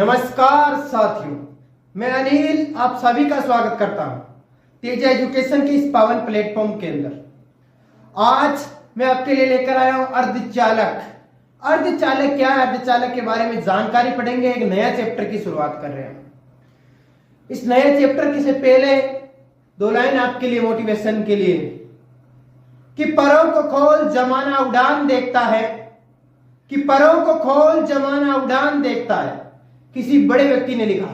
नमस्कार साथियों, मैं अनिल आप सभी का स्वागत करता हूं तेज एजुकेशन के इस पावन प्लेटफॉर्म के अंदर। आज मैं आपके लिए लेकर आया हूं अर्धचालक। अर्धचालक क्या है, अर्धचालक के बारे में जानकारी पढ़ेंगे। एक नया चैप्टर की शुरुआत कर रहे हैं। इस नए चैप्टर के से पहले दो लाइन आपके लिए मोटिवेशन के लिए कि परों को खोल जमाना उड़ान देखता है, कि परों को खोल जमाना उड़ान देखता है। किसी बड़े व्यक्ति ने लिखा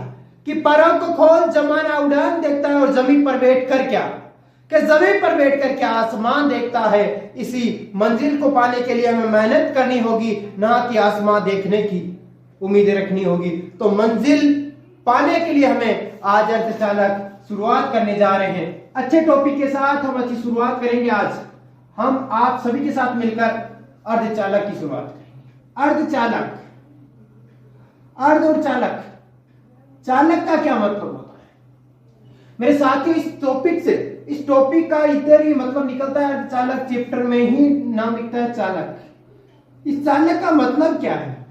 कि परों को खोल जमाना उड़ान देखता है और जमीन पर बैठकर क्या, कि जमीन पर बैठकर क्या आसमान देखता है। इसी मंजिल को पाने के लिए हमें मेहनत करनी होगी, ना कि आसमान देखने की उम्मीदें रखनी होगी। तो मंजिल पाने के लिए हमें आज अर्धचालक शुरुआत करने जा रहे हैं। अच्छे टॉपिक के साथ हम अच्छी शुरुआत करेंगे। आज हम आप सभी के साथ मिलकर अर्धचालक की शुरुआत करेंगे। अर्धचालक, अर्ध और चालक, चालक का क्या मतलब होता है मेरे साथियों? इस टॉपिक का इधर ही मतलब निकलता है। अर्धचालक चैप्टर में ही नाम लिखता है चालक। इस चालक का मतलब क्या है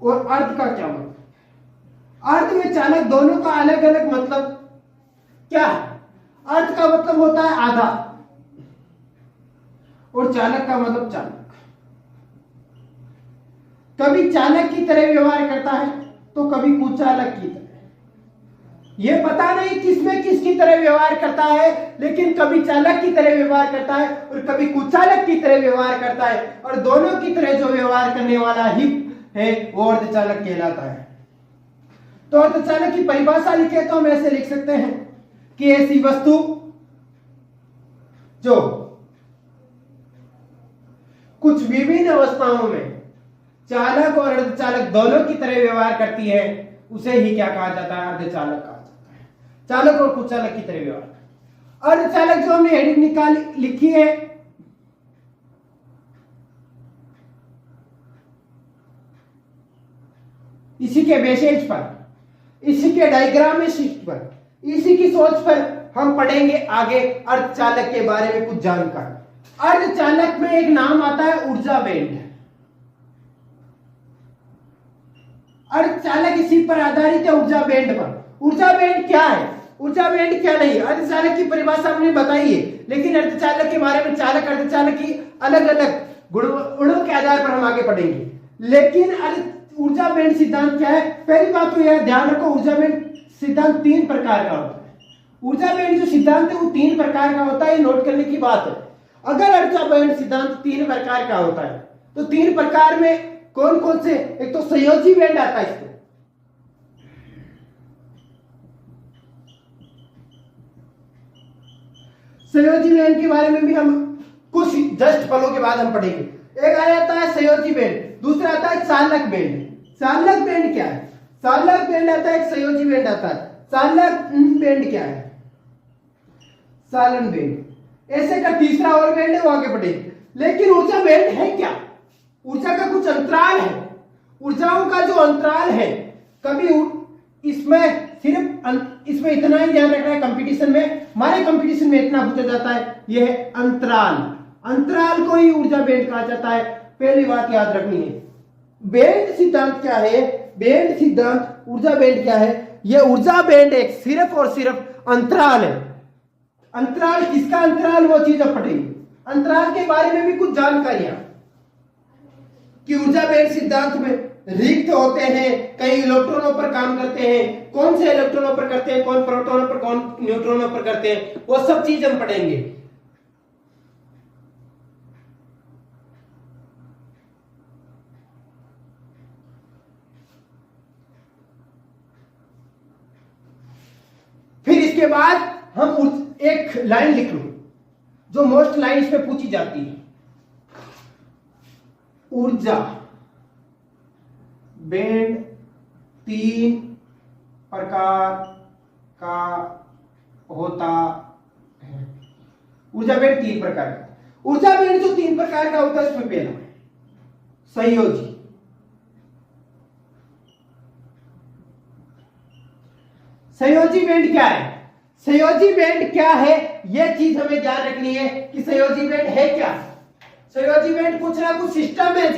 और अर्ध का क्या मतलब? अर्ध में चालक दोनों का अलग अलग मतलब क्या है? अर्ध का मतलब होता है आधा और चालक का मतलब चालक। कभी चालक की तरह व्यवहार करता है तो कभी कुचालक की तरह। यह पता नहीं किसमें किसकी तरह व्यवहार करता है, लेकिन कभी चालक की तरह व्यवहार करता है और कभी कुचालक की तरह व्यवहार करता है। और दोनों की तरह जो व्यवहार करने वाला ही है वो अर्धचालक कहलाता है। तो अर्धचालक की परिभाषा लिखे तो हम ऐसे लिख सकते हैं कि ऐसी वस्तु जो कुछ विभिन्न अवस्थाओं में चालक और अर्धचालक दोनों की तरह व्यवहार करती है, उसे ही क्या कहा जाता है? अर्धचालक कहा जाता है। चालक और कुचालक की तरह व्यवहार। अर्धचालक जो हमने हेडिंग लिखी है, इसी के बेसेज पर, इसी के डायग्रामिस्ट पर, इसी की सोच पर हम पढ़ेंगे आगे अर्धचालक के बारे में कुछ जानकारी। अर्धचालक में एक नाम आता है ऊर्जा बैंड। अर्धचालक इसी पर आधारित है, ऊर्जा बैंड पर। ऊर्जा बैंड क्या है, ऊर्जा बैंड क्या नहीं, अर्धचालक की परिभाषा हमने बताई है। लेकिन अर्धचालक के बारे में चालक अर्धचालक की अलग अलग गुणों के आधार पर हम आगे पढ़ेंगे। लेकिन ऊर्जा बैंड सिद्धांत क्या है? पहली बात तो यह ध्यान रखो, ऊर्जा बैंड सिद्धांत तीन प्रकार का होता है। ऊर्जा बैंड जो सिद्धांत है वो तीन प्रकार का होता है, नोट करने की बात है। अगर ऊर्जा बैंड सिद्धांत तीन प्रकार का होता है तो तीन प्रकार में कौन कौन से? एक तो संयोजी बैंड आता है इसमें, संयोजी बैंड के बारे में भी हम कुछ जस्ट पलों के बाद हम पढ़ेंगे। एक आ जाता है संयोजी बैंड, दूसरा आता है चालक बैंड। चालक बैंड क्या है? चालक बैंड आता है, एक संयोजी बैंड आता है। चालक बैंड क्या है? चालन बैंड। ऐसे का तीसरा और बैंड है, वो आगे बढ़ेंगे। लेकिन ऊर्जा बैंड है क्या? ऊर्जा का कुछ अंतराल है। ऊर्जाओं का जो अंतराल है, कभी इसमें सिर्फ इसमें इतना ही ध्यान रखना है, कंपटीशन में, हमारे कंपटीशन में इतना पूछा जाता है, यह है अंतराल। अंतराल को ही ऊर्जा बैंड कहा जाता है। पहली बात याद रखनी है। बैंड सिद्धांत क्या है? बैंड सिद्धांत, ऊर्जा बैंड क्या है? यह ऊर्जा बैंड एक सिर्फ और सिर्फ अंतराल है। अंतराल किसका अंतराल, वो चीज अब पढ़ेंगे। अंतराल के बारे में भी कुछ जानकारियां कि ऊर्जा बैंड सिद्धांत में रिक्त होते हैं, कई इलेक्ट्रॉनों पर काम करते हैं, कौन से इलेक्ट्रॉनों पर करते हैं, कौन प्रोटॉनों पर, कौन न्यूट्रॉनों पर करते हैं, वो सब चीज हम पढ़ेंगे। फिर इसके बाद हम एक लाइन लिख लो जो मोस्ट लाइन इसमें पूछी जाती है। ऊर्जा बैंड तीन प्रकार का होता है। ऊर्जा बैंड तीन प्रकार का। ऊर्जा बैंड जो तीन प्रकार का होता है उसमें पहला संयोजी। संयोजी बैंड क्या है? संयोजी बैंड क्या है, यह चीज हमें ध्यान रखनी है कि संयोजी बैंड है क्या। संयोजी बैंड कुछ ना कुछ सिस्टम है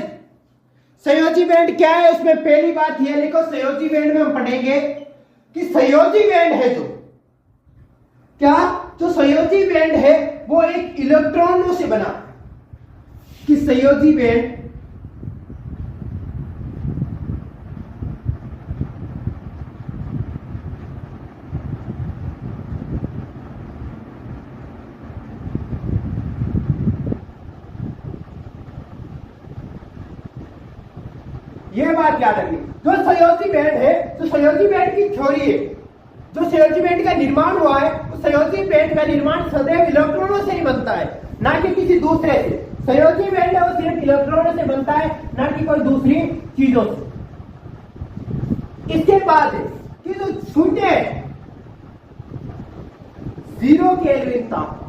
संयोजी बैंड क्या है, उसमें पहली बात यह लिखो, संयोजी बैंड में हम पढ़ेंगे कि संयोजी बैंड है जो क्या, जो संयोजी बैंड है वो एक इलेक्ट्रॉनों से बना, कि संयोजी बैंड यह बात याद रखिए, जो संयोजी बैंड है, जो संयोजी बैंड की थ्योरी है, जो संयोजी बैंड का निर्माण हुआ है, उस संयोजी बैंड का निर्माण सदैव इलेक्ट्रॉनों से ही बनता है, ना कि किसी दूसरे से। संयोजी बैंड है वो सिर्फ इलेक्ट्रॉनों से बनता है, ना कि कोई दूसरी चीजों से। इसके बाद है कि जो शून्य है, 0 केल्विन ताप,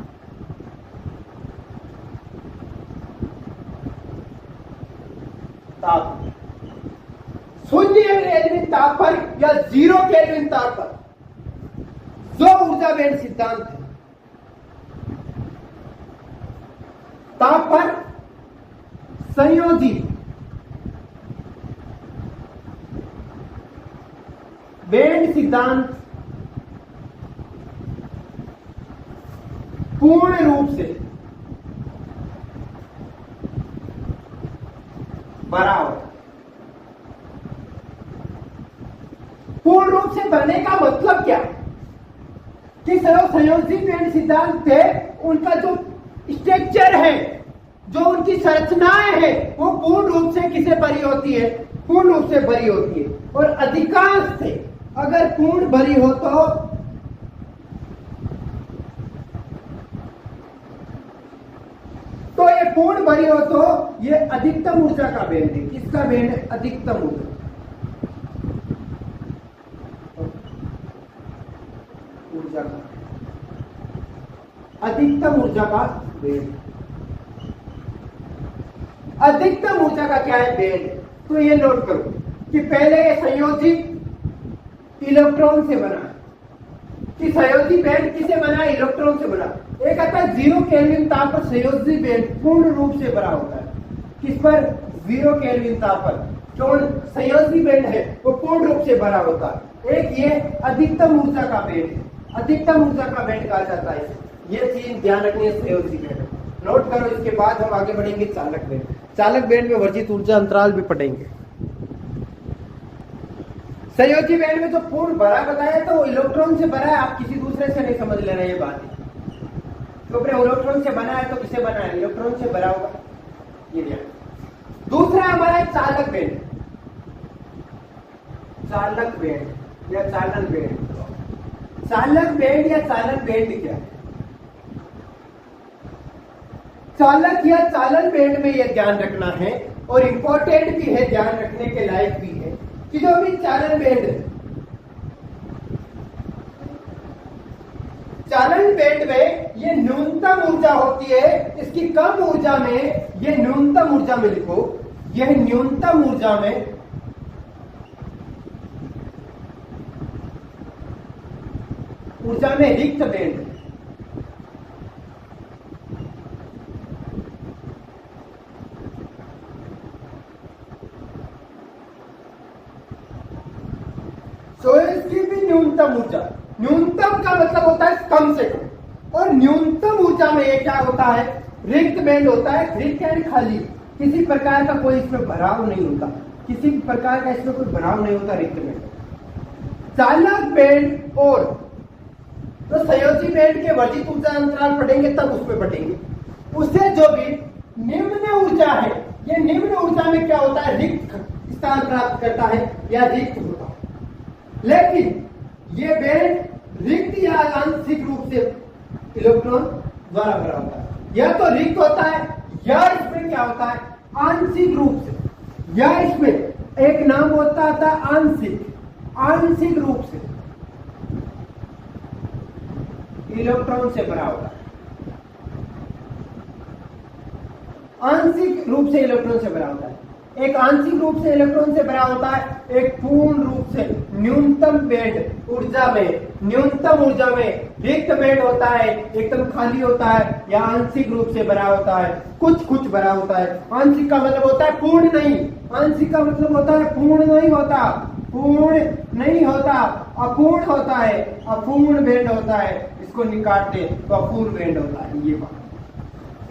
शून्य केल्विन ताप पर या 0 केल्विन ताप पर जो ऊर्जा बैंड सिद्धांत है, ताप पर संयोजी बैंड सिद्धांत पूर्ण रूप से भरा होता है। पूर्ण रूप से भरने का मतलब क्या, कि संयोजी बैंड सिद्धांत थे, उनका जो स्ट्रक्चर है, जो उनकी संरचनाएं है, वो पूर्ण रूप से किसे भरी होती है, पूर्ण रूप से भरी होती है। और अधिकांश थे, अगर पूर्ण भरी हो तो ये पूर्ण भरी हो तो ये अधिकतम ऊर्जा का बैंड है। किसका बैंड है? अधिकतम ऊर्जा, ऊर्जा का, अधिकतम ऊर्जा का बैंड। अधिकतम ऊर्जा का क्या है? बैंड। तो ये नोट करो कि पहले ये संयोजी इलेक्ट्रॉन से बना है, कि संयोजी बैंड किसे बना है? इलेक्ट्रॉन से बना। एक आता है 0 केल्विन ताप पर संयोजी बैंड पूर्ण रूप से भरा होता है। किस पर? 0 केल्विन ताप पर जो संयोजी बैंड है वो पूर्ण रूप से भरा होता है। एक ये अधिकतम ऊर्जा का बैंड है, अधिकतम ऊर्जा का बैंड कहा जाता है। ये चीज ध्यान रखनी है, संयोजी बैंड नोट करो। इसके बाद हम आगे बढ़ेंगे चालक बैंड। चालक बैंड में वर्जित ऊर्जा अंतराल भी पढ़ेंगे। संयोजी बैंड में जो पूर्ण भरा बताया तो इलेक्ट्रॉन से भरा है, आप किसी दूसरे से नहीं समझ ले रहे ये बात है। तो अपने इलेक्ट्रॉन से बना है तो किसे बना है? इलेक्ट्रॉन से भरा होगा, ये ध्यान। दूसरा हमारा है चालक बैंड, चालक बैंड या चालन बैंड। चालक बैंड या चालन बैंड क्या है? चालक या चालन बैंड में यह ध्यान रखना है, और इंपॉर्टेंट भी है, ध्यान रखने के लायक भी है, कि जो भी चालन बैंड है, चालन बैंड में ये न्यूनतम ऊर्जा होती है। इसकी कम ऊर्जा में, ये न्यूनतम ऊर्जा में लिखो, यह न्यूनतम ऊर्जा में रिक्त बैंड। तो इसकी भी न्यूनतम ऊर्जा, न्यूनतम का मतलब होता है कम से कम, और न्यूनतम ऊर्जा में ये क्या होता है? रिक्त बैंड होता है। रिक्त यानी खाली, किसी प्रकार का कोई इसमें भराव नहीं होता, किसी प्रकार का इसमें कोई भराव नहीं होता, रिक्त बैंड। चालक बैंड और तो संयोजी बैंड के वर्जित ऊर्जा अंतराल पढ़ेंगे, तब उसमें पढ़ेंगे। उससे जो भी निम्न ऊर्जा है, ये निम्न ऊर्जा में क्या होता है? रिक्त स्थान प्राप्त करता है या रिक्त होता है। लेकिन ये बैंड रिक्त या आंशिक रूप से इलेक्ट्रॉन द्वारा भरा होता है। या तो रिक्त होता है, या इसमें क्या होता है? आंशिक रूप से, या इसमें एक नाम होता था आंशिक, आंशिक रूप से इलेक्ट्रॉन से भरा होता है। आंशिक रूप से इलेक्ट्रॉन से भरा होता है। एक आंशिक रूप से इलेक्ट्रॉन से भरा होता है, एक पूर्ण रूप से न्यूनतम बैंड ऊर्जा में, न्यूनतम ऊर्जा में रिक्त बेंड होता है, एकदम खाली होता है या आंशिक रूप से भरा होता है, कुछ कुछ भरा होता है। आंशिक का मतलब होता है पूर्ण नहीं, आंशिक का मतलब होता है पूर्ण नहीं होता, पूर्ण नहीं होता, अपूर्ण होता है, अपूर्ण बेंड होता है, इसको निकालते तो अपूर्ण बेंड होता है। ये बात।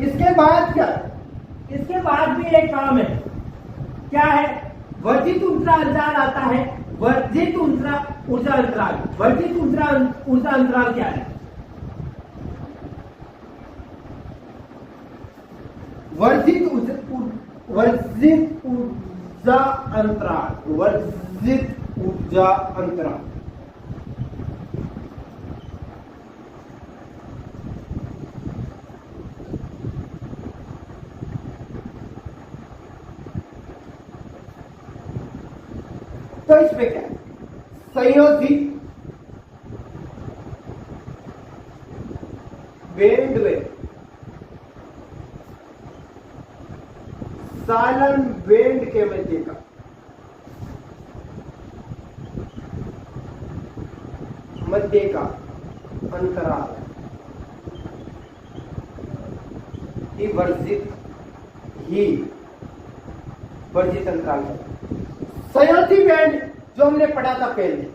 इसके बाद क्या, इसके बाद भी एक काम है, क्या है? वर्जित ऊर्जा अंतराल आता है। वर्जित ऊर्जा अंतराल, वर्जित ऊर्जा अंतराल क्या है? वर्जित ऊर्जा अंतराल, वर्जित ऊर्जा अंतराल तो इसमें क्या है? संयोजी बेंड में सालन बेंड के मध्य का अंतराल ही वर्जित अंतराल है। संयोजी बेंड जो हमने पढ़ा था पहले,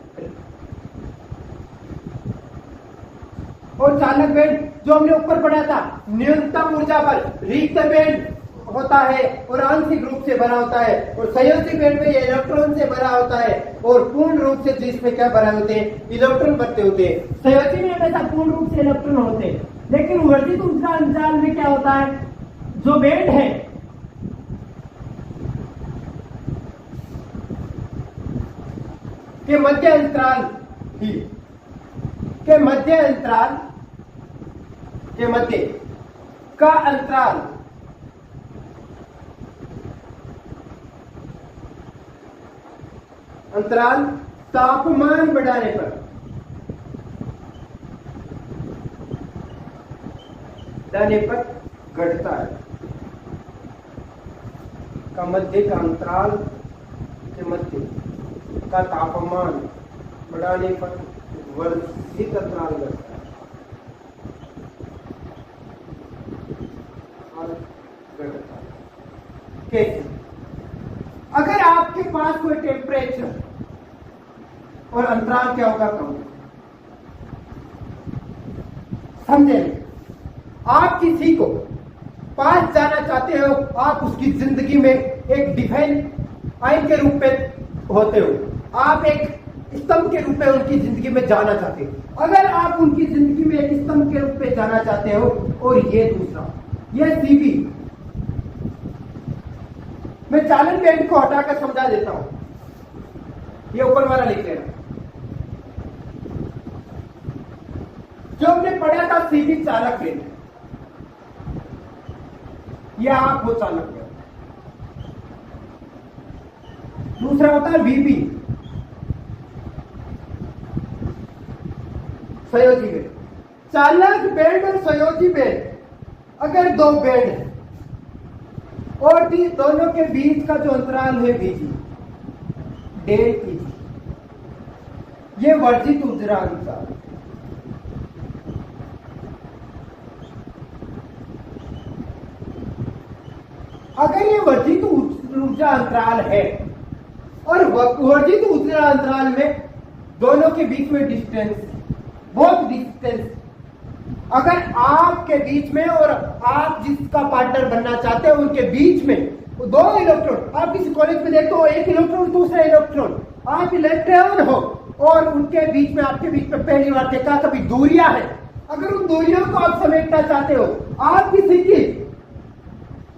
और चालक बेंड जो हमने ऊपर पढ़ा था, न्यूनतम ऊर्जा पर रिक्त बेंड होता है और आंशिक रूप से भरा होता है, और संयोजी बेंड में ये इलेक्ट्रॉन से भरा होता है और पूर्ण रूप से जिसमें क्या भरा होते हैं? इलेक्ट्रॉन भरते होते हैं। संयोजी में हमेशा पूर्ण रूप से इलेक्ट्रॉन होते हैं, लेकिन वर्जित ऊर्जा अंतराल में क्या होता है? जो बेंड है के मध्य अंतराल ही के मध्य अंतराल के मध्य का अंतराल तापमान बढ़ाने पर घटता है। का मध्य का अंतराल के मध्य का तापमान बढ़ाने पर वर्जित अंतराल घटता है और घटता है। कैसे? अगर आपके पास कोई टेम्परेचर और अंतराल क्या होगा? कम। समझे? आप किसी को पास जाना चाहते हो, आप उसकी जिंदगी में एक डिफाइन आइन के रूप में होते हो, आप एक स्तंभ के रूप में उनकी जिंदगी में जाना चाहते हो। अगर आप उनकी जिंदगी में एक स्तंभ के रूप में जाना चाहते हो, और ये दूसरा, ये सीबी, मैं चालन बेंड को हटाकर समझा देता हूं, ये ऊपर वाला लिख लेना। जो हमने पढ़ा था सीबी चालक बेंड, यह आप वो चालक बेंड। दूसरा होता है वीबी, संयोजी बेंड। चालक बेंड और संयोजी बेंड अगर दो बेंड है और दोनों के बीच का जो अंतराल है बीजी, डेल ईजी, ये वर्जित ऊर्जा अंतराल। अगर ये वर्जित ऊर्जा अंतराल है और वर्जित ऊर्जा अंतराल में दोनों के बीच में डिस्टेंस, बहुत डिस्टेंस, अगर आपके बीच में और आप जिसका पार्टनर बनना चाहते हो उनके बीच में दो इलेक्ट्रॉन, आप किसी कॉलेज में देखते हो एक इलेक्ट्रॉन दूसरा इलेक्ट्रॉन, आप इलेक्ट्रॉन हो और उनके बीच में, आपके बीच में पहली बार देखा कभी दूरियां है। अगर उन दूरियों को आप समेटना चाहते हो, आप किसी की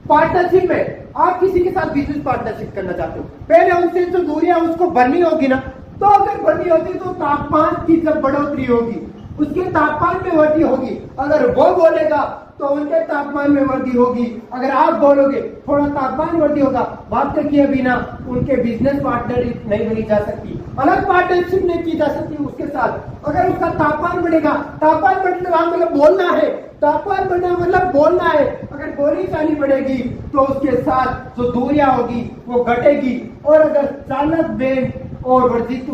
पार्टनरशिप में, आप किसी के साथ बिजनेस पार्टनरशिप करना चाहते हो, पहले उनसे जो दूरियां उसको भरनी होगी ना, तो अगर भरनी होती तो तापमान की जब बढ़ोतरी होगी उसके तापमान में वृद्धि होगी। अगर वो बोलेगा तो उनके तापमान में वृद्धि होगी, अगर आप बोलोगे थोड़ा तापमान वृद्धि होगा। बात किए बिना उनके बिजनेस पार्टनर नहीं बनी जा सकती, अलग पार्टनरशिप नहीं की जा सकती उसके साथ। अगर उसका तापमान बढ़ेगा, तापमान बढ़ने का मतलब बोलना है, तापमान बढ़ना मतलब बोलना है। अगर बोली चाली बढ़ेगी तो उसके साथ जो दूरियां होगी वो घटेगी। और अगर चालक बेंड और वर्जित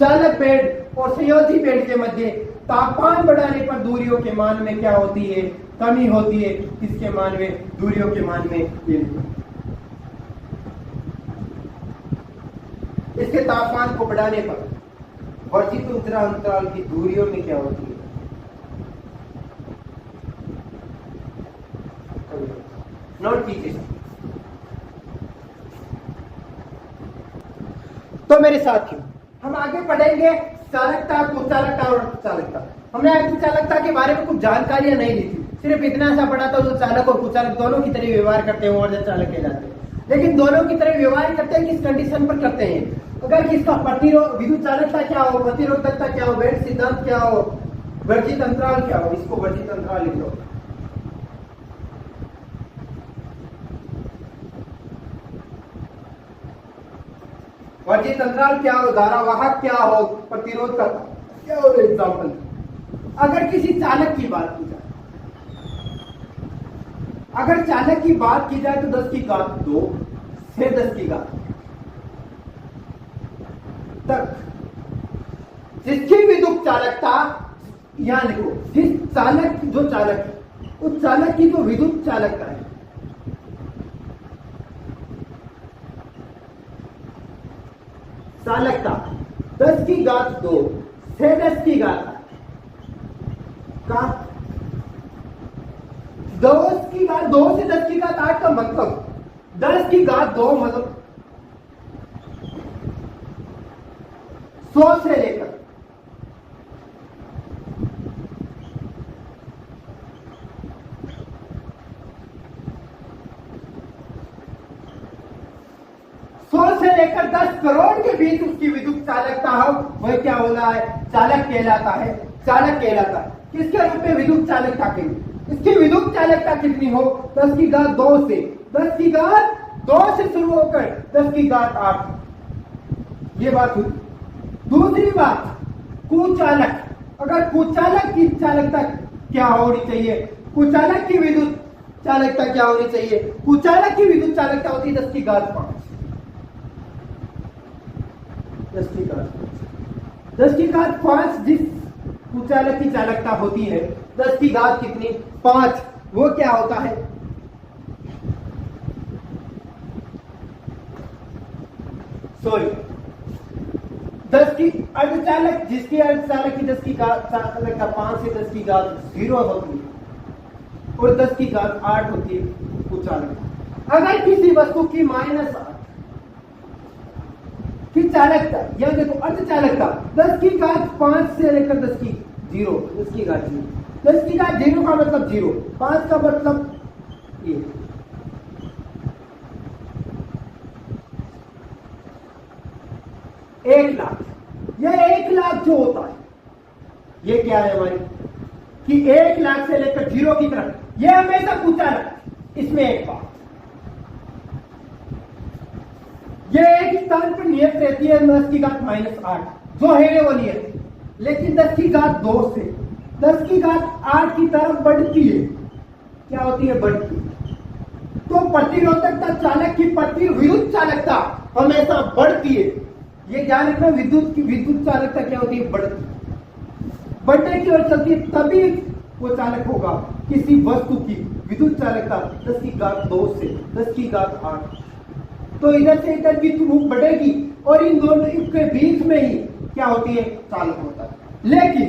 चालक बेंड और संयोजी बेंड के मध्य तापमान बढ़ाने पर दूरियों के मान में क्या होती है, कमी होती है। किसके मान में, दूरियों के मान में। ये इसके तापमान को बढ़ाने पर वर्जित अंतराल की दूरियों में क्या होती है, नोट कीजिए। तो मेरे साथियों, हम आगे पढ़ेंगे चालकता, कुचालकता और अर्धचालकता। हमने अर्धचालकता के बारे में कुछ जानकारियां नहीं ली थी, सिर्फ इतना सा पढ़ा था जो चालक और कुचालक दोनों की तरह व्यवहार करते हैं वो अर्धचालक कहलाते हैं। लेकिन दोनों की तरह व्यवहार करते हैं किस कंडीशन पर करते हैं, अगर किसका प्रतिरोध, विद्युत चालकता क्या हो, प्रतिरोधकता क्या हो, वेट सिद्धांत क्या हो, वर्जित अंतराल क्या हो। इसको वर्जित अंतराल लिख लो। वर्जित अंतराल क्या हो, धारावाहक क्या हो, प्रतिरोध का क्या हो। एग्जाम्पल, अगर किसी चालक की बात की जाए, अगर चालक की बात की जाए तो 10 की घात 2 से 10 की घात तक जिसकी विद्युत चालकता, यहां लिखो, जिस चालक, जो चालक है उस चालक की जो विद्युत चालकता है, चालकता 10 की घात 2 से 10 की घात का 10 की घात 2 से 10 की घात 8 का मतलब 10 की घात 2 मतलब 100 से लेकर 10 करोड़ के बीच उसकी विद्युत चालकता हो, वह क्या होना है, चालक कहलाता है। चालक कहलाता है किसके रूप में, विद्युत चालकता के लिए। इसकी विद्युत चालकता कितनी हो, 10 की घात 2 से, 10 की घात 2 से शुरू होकर 10 की घात 8। ये बात हुई। दूसरी बात, कुचालक, अगर कुचालक की चालकता क्या होनी चाहिए, कुचालक की विद्युत चालकता क्या होनी चाहिए, कुचालक की विद्युत चालकता होती है 10 की घात 5। 10 की घात 5 जिस कुचालक की चालकता होती है, 10 की घात कितनी, 5, वो क्या होता है, सॉरी 10 की अर्धचालक, जिसकी अर्धचालक की 10 की घात चालकता 5 से 10 की घात 0 होती है और 10 की घात 8 होती है कुचालक। अगर किसी वस्तु की -8 की चालकता, या देखो अर्धचालकता 10 की घात 5 से लेकर 10 की 0, 10 की घात 0, 10 की घात 0 का मतलब 0, 5 का मतलब ये, एक लाख। यह 1 लाख जो होता है, ये क्या है हमारी, कि 1 लाख से लेकर 0 की तरफ, यह हमेशा कुचालक। इसमें एक बात, ये एक स्थान पर नियत रहती है 10 की घात -8, जो है वो नियत, लेकिन 10 की घात 2 से 10 की घात 8 की तरफ बढ़ती है, क्या होती है, बढ़ती है। तो प्रतिरोधकता, चालक की विद्युत चालकता हमेशा बढ़ती है। ये ध्यान रखना, विद्युत चालकता क्या होती है, बढ़ती है, बढ़ने की ओर चलती है, तभी वो चालक होगा। किसी वस्तु की विद्युत चालकता 10 की घात 2 से 10 की घात 8, तो इधर से इधर की रूप बढ़ेगी और इन दोनों के बीच में ही क्या होती है, चालक होता है। लेकिन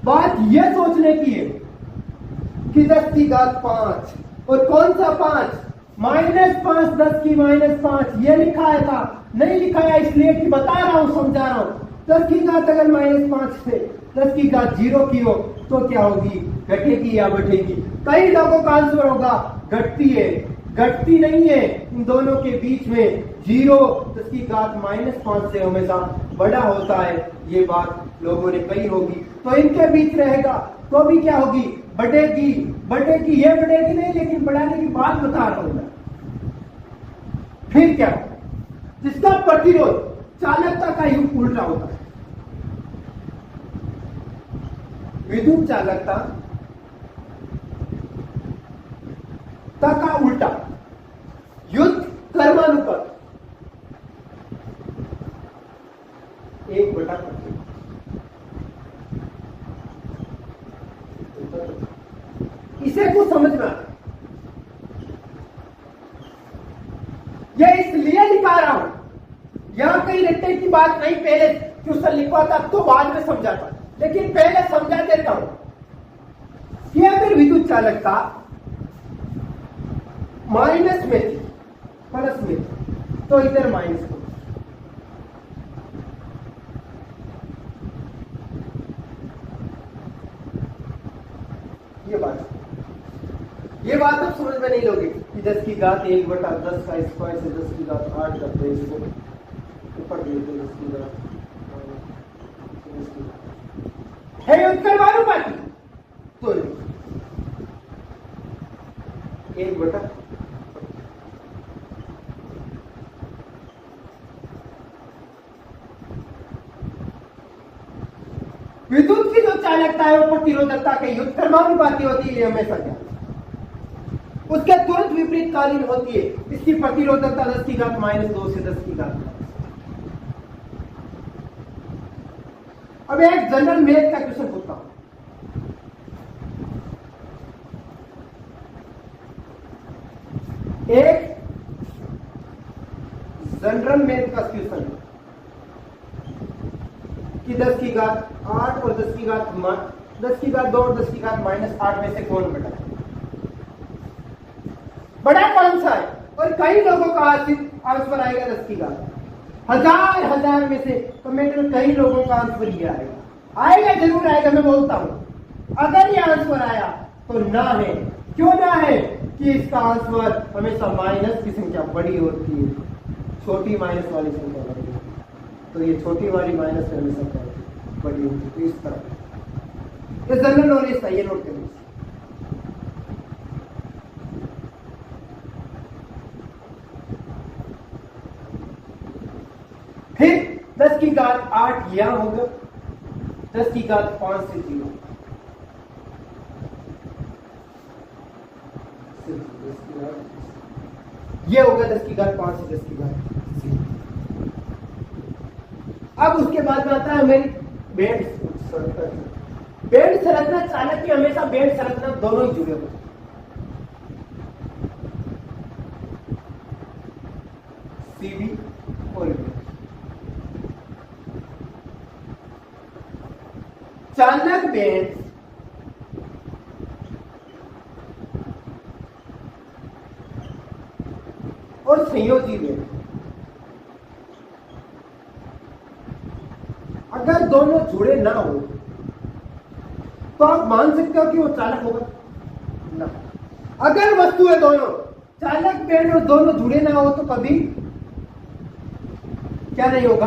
बात यह सोचने की है कि 10 की घात 5 और कौन सा 5, -5, 10 की -5 ये लिखा है था, नहीं लिखा है इसलिए कि बता रहा हूं, समझा रहा हूं। 10 की घात अगर -5 से 10 की घात 0 की हो तो क्या होगी, घटेगी या बढ़ेगी। कई लोगों का आंसर होगा घटती है, घटती नहीं है, इन दोनों के बीच में 0 10 की घात -5 से हमेशा बड़ा होता है। ये बात लोगों ने कही होगी, तो इनके बीच रहेगा तो भी क्या होगी, बढ़ेगी। बढ़ेगी, ये बढ़ेगी नहीं, लेकिन बढ़ाने की बात बता रहा हूं मैं। फिर क्या, जिसका प्रतिरोध चालकता का युग उल्टा होता है, विद्युत चालकता का उल्टा, युद्ध कर्मानुपात 1/प्रतिरोध। इसे कुछ समझ में आता, यह इसलिए लिखा रहा हूं, यहां कहीं रट्टे की बात नहीं, पहले क्वेश्चन लिखवाता तो बाद में समझाता, लेकिन पहले समझा देता हूं कि अगर विद्युत चालकता माइनस में थी, प्लस में थी, तो इधर माइनस को, ये बात आप समझ में नहीं लोगे कि 10 की घात 1/10 का स्क्वायर से 10 की घात 8 करते हैं, इसको ऊपर देते 10 की घात है उत्तरवानुपाती, तो 1/, विद्युत की जो चालकता है वो प्रतिरोधकता के युद्ध कर्मानुपाती होती है, ये हमेशा क्या, उसके तुरंत विपरीत कालीन होती है। इसकी प्रतिरोधकता 10 की घात -2 से 10 की घात। अब एक जनरल मैथ का क्वेश्चन पूछता हूं, एक जनरल मैथ का क्वेश्चन कि 10 की घात 8 और 10 की घात 2 और 10 की घात -8 में से कौन बड़ा कौन सा है? और कई लोगों का आंसर आएगा 10 की घात, हजार में से कमेंट में कई लोगों का आंसर ये आएगा जरूर आएगा, मैं बोलता हूं। अगर ये आंसर आया तो ना है, क्यों ना है कि इसका आंसर हमेशा माइनस की संख्या बड़ी होती है, छोटी माइनस वाली संख्या बड़ी होती है, तो ये छोटी वाली माइनस में हमेशा बड़ी होती है। तो इस तरह ये जनरल नॉलेज था, ये नोट करिए। फिर 10 की घात 8 यहां होगा, 10 की घात 5 से 0, ये होगा 10 की घात 5 से 10 की घात 0। अब उसके बाद में आता है मेरी बैंड संरचना। चालक की हमेशा बैंड संरचना दोनों ही जुड़े हुए, सीबी और बी। चालक बैंड और संयोजी बैंड, अगर दोनों जुड़े ना हो तो आप मान सकते हो कि वो चालक होगा ना। अगर वस्तु है दोनों, चालक बैंड और दोनों जुड़े ना हो तो कभी क्या नहीं होगा,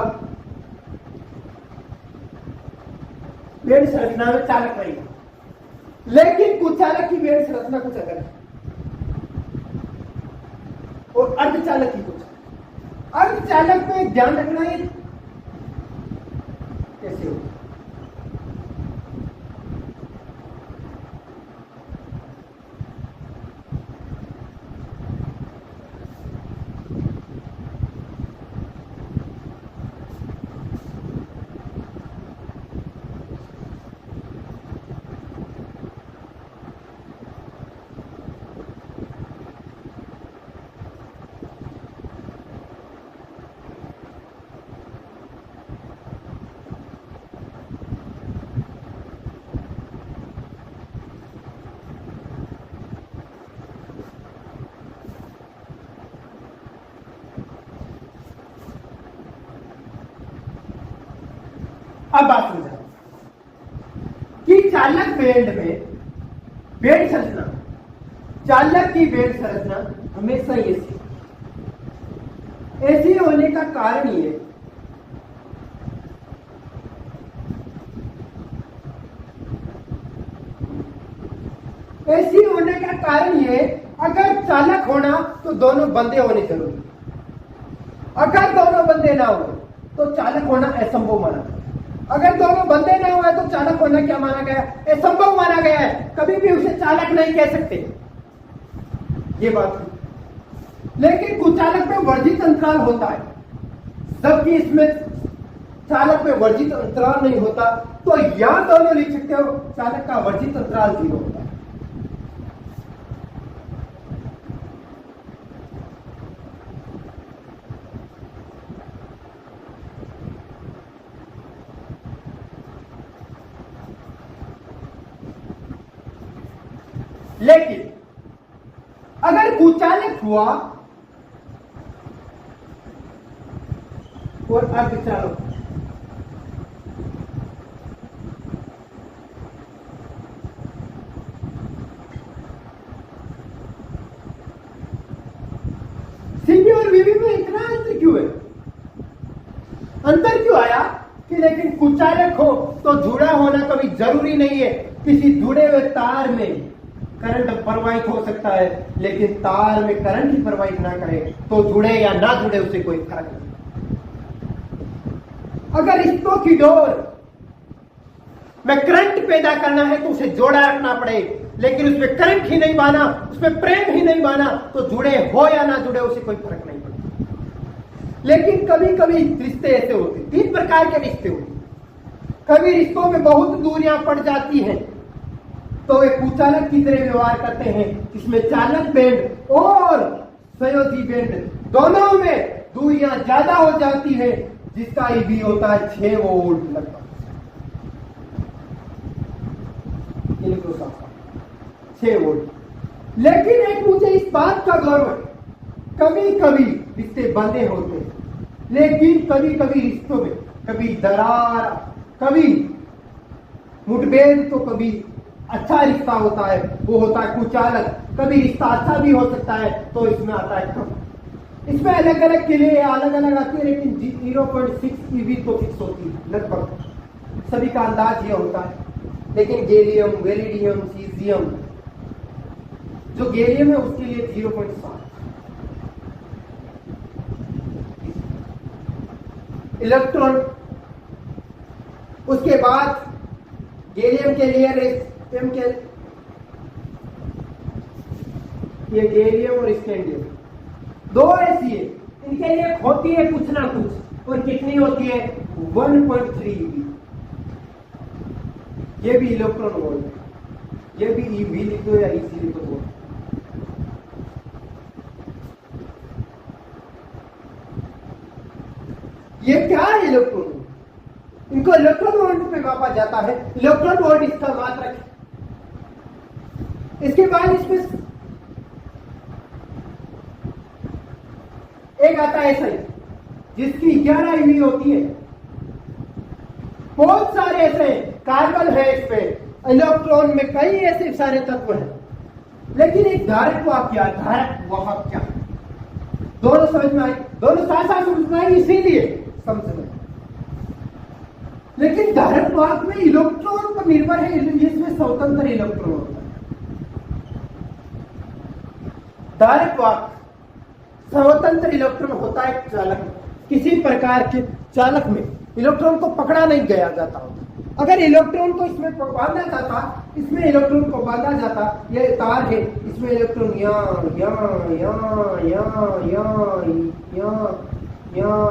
बैंड संरचना में चालक नहीं है। लेकिन कुछ चालक की बैंड संरचना कुछ अलग है और अर्धचालक की कुछ। अर्धचालक में ध्यान रखना है कैसे होगा। अब बात समझा कि चालक बैंड में बैंड संरचना, चालक की बैंड संरचना हमेशा ऐसी होने का कारण ये, ऐसी होने का कारण ये, अगर चालक होना तो दोनों बंदे होने जरूरी, अगर दोनों बंदे ना हो तो चालक होना असंभव माना। अगर दोनों बंदे ना हुए तो चालक होना क्या माना गया, असंभव माना गया है। कभी भी उसे चालक नहीं कह सकते, ये बात है। लेकिन कुछ चालक में वर्जित अंतराल होता है, जबकि इसमें चालक में वर्जित अंतराल नहीं होता, तो यहां दोनों लिख सकते हो, चालक का वर्जित अंतराल 0 होता है। लेकिन अगर कुचालक हुआ और अर्धचालक, सीबी और वीबी में इतना अंतर क्यों है? अंतर क्यों आया कि लेकिन कुचालक हो तो जुड़ा होना कभी जरूरी नहीं है। किसी जुड़े हुए तार में करंट प्रवाहित हो सकता है, लेकिन तार में करंट ही प्रवाहित ना करे तो जुड़े या ना जुड़े उससे कोई फर्क नहीं। अगर रिश्तों की डोर में करंट पैदा करना है तो उसे जोड़ा रखना पड़े, लेकिन उसमें करंट ही नहीं बाना, उसमें प्रेम ही नहीं बाना, तो जुड़े हो या ना जुड़े उसे कोई फर्क नहीं पड़ता। लेकिन कभी कभी रिश्ते ऐसे होते, 3 प्रकार के रिश्ते होते। कभी रिश्तों में बहुत दूरियां पड़ जाती हैं तो वे कुचालक की तरह व्यवहार करते हैं, जिसमें चालक बेंड और संयोजी बेंड दोनों में दूरियां ज्यादा हो जाती है, जिसका ईबी होता है 6 वोल्ट लगभग। 6 वोल्ट। लेकिन एक मुझे इस बात का गौरव है, कभी कभी रिश्ते बंधे होते हैं, लेकिन कभी कभी रिश्तों में कभी दरार, कभी मुठभेड़, तो कभी अच्छा रिश्ता होता है, वो होता है कुचालक। कभी रिश्ता अच्छा भी हो सकता है तो इसमें आता है कम। इसमें अलग अलग के लिए अलग अलग आती है, लेकिन 0.6 ईबी तो फिक्स होती है लगभग, सभी का अंदाज ये होता है। लेकिन गैलियम, वेलिडियम, सीजियम, जो गैलियम है उसके लिए 0.7। इलेक्ट्रॉन, उसके बाद गैलियम के लिए ये गैलियम और स्कैंडियम 2 ऐसी है, इनके लिए होती है कुछ ना कुछ, और कितनी होती है 1.3 ईबी। ये भी इलेक्ट्रॉन वोल्ट है, ये भी ईबी लिख दो या ईसी लिख दो। ये क्या है इलेक्ट्रॉन? इनको इलेक्ट्रॉन वोल्ट पे मापा जाता है। इलेक्ट्रॉन वोल्ट इसका मात्रक है। इसके बाद इसमें एक आता है ऐसा, जिसकी 11 ईबी होती है। बहुत सारे ऐसे कार्बन है, इसमें इलेक्ट्रॉन में कई ऐसे सारे तत्व हैं, लेकिन एक धारक वाहक क्या, धारक वाहक क्या, दोनों समझ में आए, दोनों साथ साथ समझ में आए, इसीलिए समझ में। लेकिन धारक वाहक में इलेक्ट्रॉन पर निर्भर है, इसमें स्वतंत्र इलेक्ट्रॉन होता है। धारक वाहक स्वतंत्र इलेक्ट्रॉन होता है चालक में। किसी प्रकार के चालक में इलेक्ट्रॉन को पकड़ा नहीं गया जाता होता। अगर इलेक्ट्रॉन को इसमें बांधा जाता, इसमें इलेक्ट्रॉन को बांधा जाता, ये तार है, इसमें इलेक्ट्रॉन यहाँ यहाँ यहाँ यहाँ यहाँ यहाँ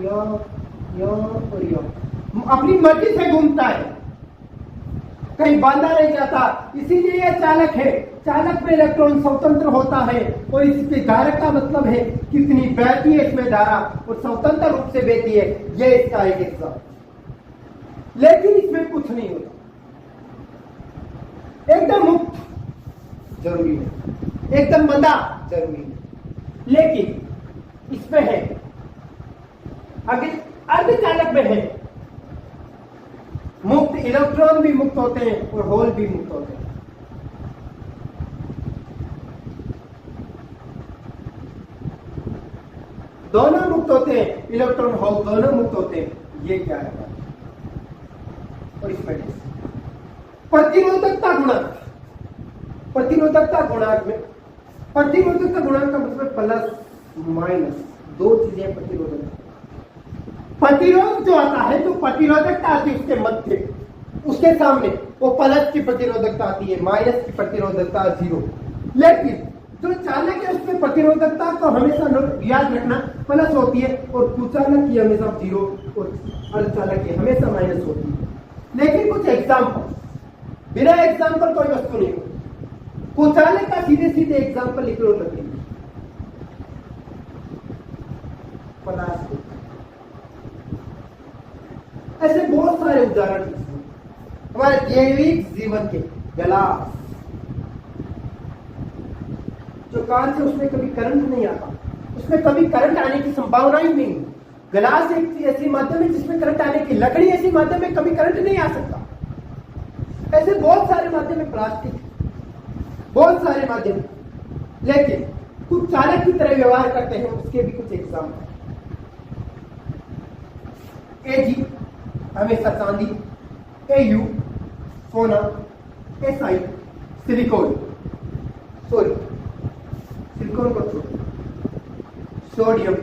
यहाँ और यहाँ अपनी मर्जी से घूमता है, कहीं बांधा नहीं जाता। इसीलिए यह चालक है। चालक में इलेक्ट्रॉन स्वतंत्र होता है, और इसके धारक का मतलब है कितनी बहती है इसमें धारा, और स्वतंत्र रूप से बहती है, यह इसका एक हिस्सा। लेकिन इसमें कुछ नहीं होता, एकदम मुक्त जरूरी है, एकदम मंदा जरूरी है। लेकिन इसमें है, अगर अर्धचालक में है, मुक्त इलेक्ट्रॉन भी मुक्त होते हैं और होल भी मुक्त होते हैं। दोनों मुक्त होते हैं, इलेक्ट्रॉन होल दोनों मुक्त होते हैं। ये क्या है? और इसमें प्रतिरोधकता गुणांक, प्रतिरोधकता गुणांक में, प्रतिरोधकता गुणांक का मतलब प्लस माइनस, 2 चीजें प्रतिरोधकता। प्रतिरोध जो आता है, तो प्रतिरोधकता आती है उसके मध्य, उसके सामने वो प्लस की प्रतिरोधकता आती है, माइनस की प्रतिरोधकता 0। लेकिन जो चालक है उसमें प्रतिरोधकता तो हमेशा याद रखना प्लस होती है और कुचालक की हमेशा 0 और अर्धचालक की हमेशा माइनस होती है। लेकिन कुछ एग्जाम्पल, बिना एग्जाम्पल कोई वस्तु नहीं होती। कुचालक का सीधे सीधे एग्जाम्पल लिख लो लकड़ी, प्लास्टिक। ऐसे बहुत सारे उदाहरण हमारे जैविक जीवन के। गिलास, जो कांच है उसमें कभी करंट नहीं आता, उसमें कभी करंट आने की संभावना ही नहीं। गिलास एक ऐसी माध्यम है जिसमें करंट आने की, लकड़ी ऐसी माध्यम है कभी करंट नहीं आ सकता। ऐसे बहुत सारे माध्यम है, प्लास्टिक, बहुत सारे माध्यम। लेकिन कुछ चालक की तरह व्यवहार करते हैं, उसके भी कुछ एग्जाम्पल। Ag हमेशा चांदी, Au सोना, Si सिलिकॉन, सॉरी सिलिकॉन को छोड़, सोडियम,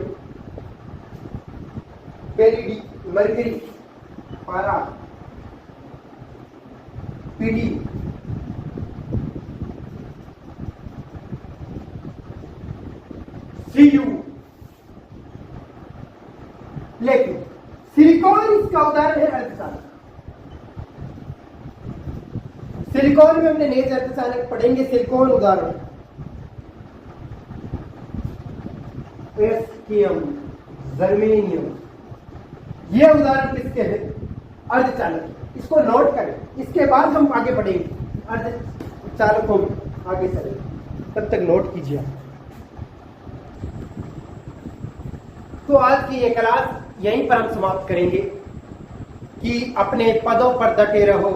पेरिडी मरकरी, पारा, पीडी, Cu। लेकिन सिलिकॉन इसका उदाहरण है अर्धचालक। सिलिकॉन में हमने नेज अर्धचालक पढ़ेंगे। सिलिकॉन उदाहरण एस्कियम, जर्मेनियम, ये उदाहरण किसके हैं? अर्धचालक। इसको नोट करें, इसके बाद हम आगे बढ़ेंगे अर्धचालकों में, आगे चलेंगे, तब तक नोट कीजिए। तो आज की ये क्लास यहीं पर हम समाप्त करेंगे कि अपने पदों पर डटे रहो,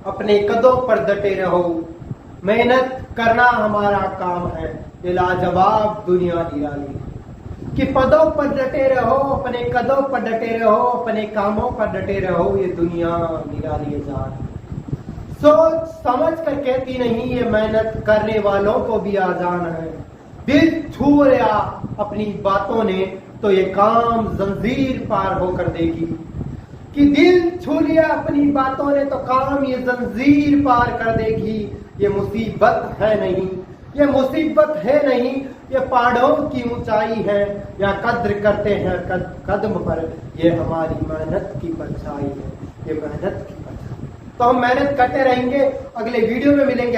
अपने कदों पर डटे रहो, मेहनत करना हमारा काम है, ये लाजवाब दुनिया निराली। कि पदों पर डटे रहो, अपने कदों पर डटे रहो, अपने कामों पर डटे रहो, ये दुनिया निराली जान। सोच समझ कर कहती नहीं, ये मेहनत करने वालों को भी आजान है। दिल छू लिया अपनी बातों ने तो ये काम जंजीर पार होकर देगी। कि दिल छू लिया अपनी बातों ने तो काम ये जंजीर पार कर देगी। ये मुसीबत है नहीं, ये मुसीबत है नहीं, ये पहाड़ों की ऊंचाई है, या कद्र करते हैं कदम पर, ये हमारी मेहनत की परछाई है, ये मेहनत की परछाई। तो हम मेहनत करते रहेंगे। अगले वीडियो में मिलेंगे।